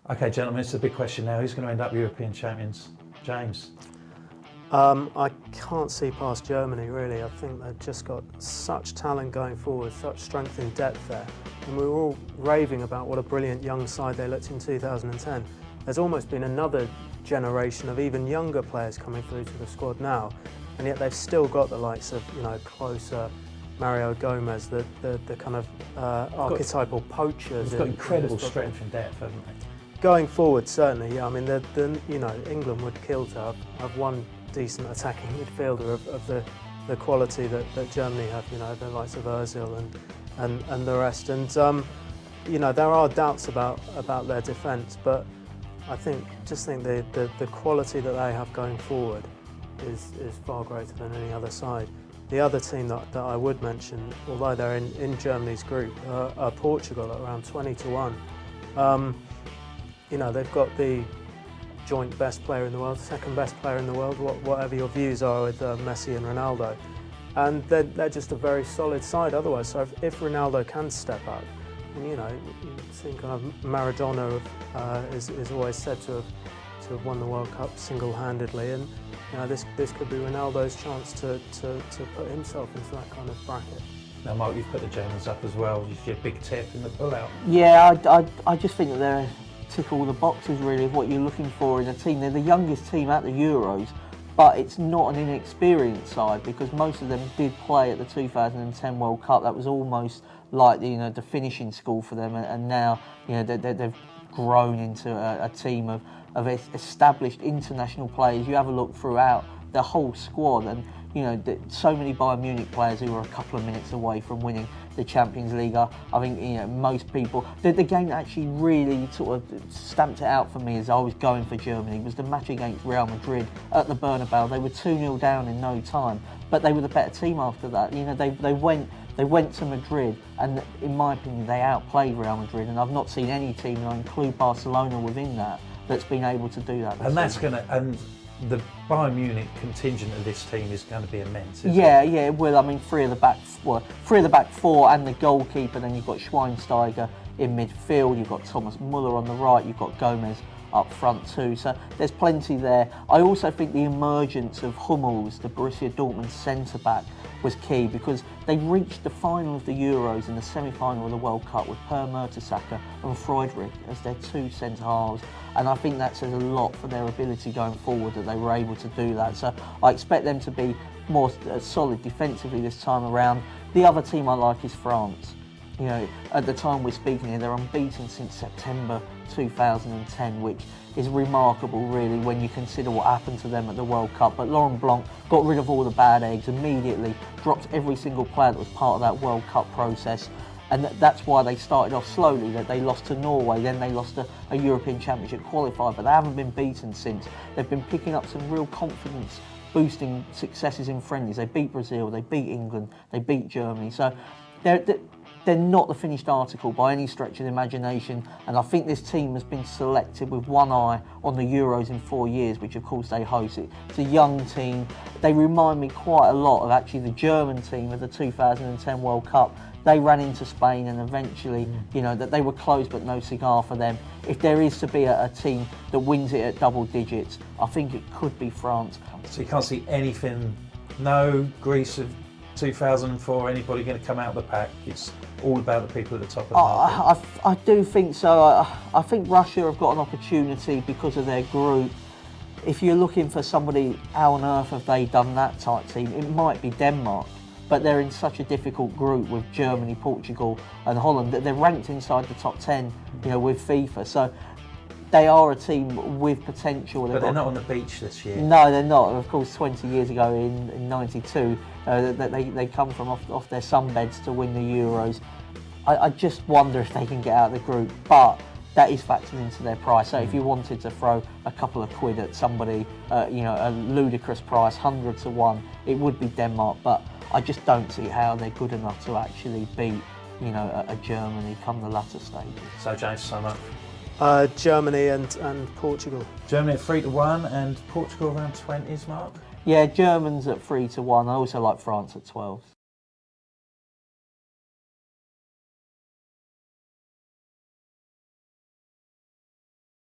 Okay, gentlemen, it's a big question now. Who's going to end up European champions? James? I can't see past Germany, really. I think they've just got such talent going forward, such strength in depth there. And we were all raving about what a brilliant young side they looked in 2010. There's almost been another generation of even younger players coming through to the squad now, and yet they've still got the likes of, closer Mario Gomez, the kind of archetypal poachers. They've got incredible strength and depth, haven't they? Going forward, certainly, yeah. I mean, England would kill to have one decent attacking midfielder of the quality that Germany have. The likes of Özil and the rest. And there are doubts about their defence, but I think the quality that they have going forward is far greater than any other side. The other team that I would mention, although they're in Germany's group, are Portugal at around 20-1. They've got the joint best player in the world, second best player in the world, whatever your views are with Messi and Ronaldo. And they're just a very solid side otherwise. So if Ronaldo can step up, and you think kind of Maradona is always said to have won the World Cup single-handedly, and this could be Ronaldo's chance to put himself into that kind of bracket. Now, Mark, you've put the Germans up as well. You see a big tip in the pull-out. Yeah, I just think that they're tick all the boxes really of what you're looking for in a team. They're the youngest team at the Euros, but it's not an inexperienced side because most of them did play at the 2010 World Cup. That was almost like the finishing school for them, and now they've grown into a team of established international players. You have a look throughout the whole squad, and so many Bayern Munich players who were a couple of minutes away from winning the Champions League. I think most people. The game that actually really sort of stamped it out for me as I was going for Germany was the match against Real Madrid at the Bernabeu. They were 2-0 down in no time, but they were the better team after that. They went to Madrid, and in my opinion, they outplayed Real Madrid. And I've not seen any team, and I include Barcelona within that's been able to do that. And that's the Bayern Munich contingent of this team is going to be immense. Yeah, it will. I mean, three of the back four, and the goalkeeper. Then you've got Schweinsteiger in midfield. You've got Thomas Muller on the right. You've got Gomez up front too. So there's plenty there. I also think the emergence of Hummels, the Borussia Dortmund centre back, was key because they reached the final of the Euros and the semi-final of the World Cup with Per Mertesacker and Friedrich as their two centre halves, and I think that says a lot for their ability going forward that they were able to do that. So I expect them to be more solid defensively this time around. The other team I like is France. At the time we're speaking here, they're unbeaten since September 2010, which is remarkable really when you consider what happened to them at the World Cup. But Laurent Blanc got rid of all the bad eggs immediately, dropped every single player that was part of that World Cup process, and that's why they started off slowly. That they lost to Norway, then they lost a European Championship qualifier, but they haven't been beaten since. They've been picking up some real confidence boosting successes in friendlies. They beat Brazil, they beat England, they beat Germany. So they're not the finished article by any stretch of the imagination, and I think this team has been selected with one eye on the Euros in 4 years, which of course they host. It's a young team. They remind me quite a lot of actually the German team of the 2010 World Cup. They ran into Spain and eventually, that they were close but no cigar for them. If there is to be a team that wins it at double digits, I think it could be France. So you can't see anything, no Greece of 2004, anybody going to come out of the pack? It's all about the people at the top of the market. I do think so. I think Russia have got an opportunity because of their group. If you're looking for somebody, how on earth have they done that type team? It might be Denmark, but they're in such a difficult group with Germany, Portugal and Holland that they're ranked inside the top 10, with FIFA. So they are a team with potential. But they're not on the beach this year. No, they're not. Of course, 20 years ago in '92, they come from off their sunbeds to win the Euros. I just wonder if they can get out of the group, but that is factored into their price. So if you wanted to throw a couple of quid at somebody, a ludicrous price, 100-1, it would be Denmark. But I just don't see how they're good enough to actually beat, a Germany come the latter stages. So James, sum up. Germany and Portugal. Germany at 3-1 and Portugal around 20s, Mark? Yeah, Germans at 3-1. I also like France at 12.